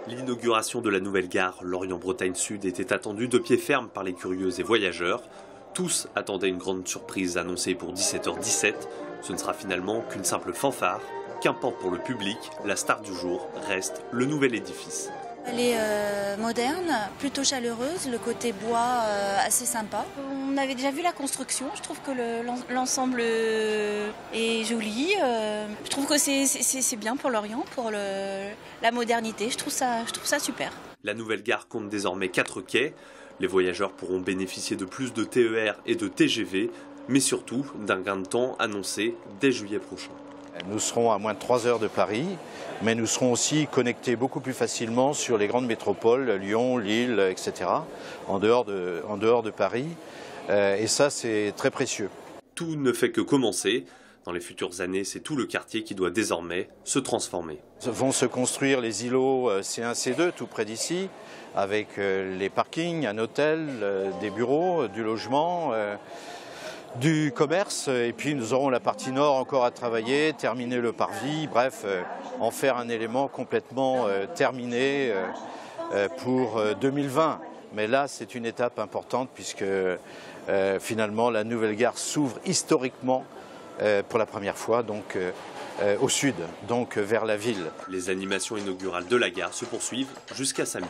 L'inauguration de la nouvelle gare Lorient-Bretagne Sud était attendue de pied ferme par les curieux et voyageurs. Tous attendaient une grande surprise annoncée pour 17h17. Ce ne sera finalement qu'une simple fanfare. Qu'importe pour le public, la star du jour reste le nouvel édifice. Elle est moderne, plutôt chaleureuse, le côté bois assez sympa. On avait déjà vu la construction, je trouve que l'ensemble est joli. Je trouve que c'est bien pour Lorient, pour la modernité, je trouve ça super. La nouvelle gare compte désormais 4 quais. Les voyageurs pourront bénéficier de plus de TER et de TGV, mais surtout d'un gain de temps annoncé dès juillet prochain. Nous serons à moins de 3 heures de Paris, mais nous serons aussi connectés beaucoup plus facilement sur les grandes métropoles, Lyon, Lille, etc., en dehors de Paris. Et ça, c'est très précieux. Tout ne fait que commencer. Dans les futures années, c'est tout le quartier qui doit désormais se transformer. Vont se construire les îlots C1, C2, tout près d'ici, avec les parkings, un hôtel, des bureaux, du logement, du commerce, et puis nous aurons la partie nord encore à travailler, terminer le parvis, bref, en faire un élément complètement terminé pour 2020. Mais là, c'est une étape importante puisque finalement la nouvelle gare s'ouvre historiquement pour la première fois, donc au sud, donc vers la ville. Les animations inaugurales de la gare se poursuivent jusqu'à samedi.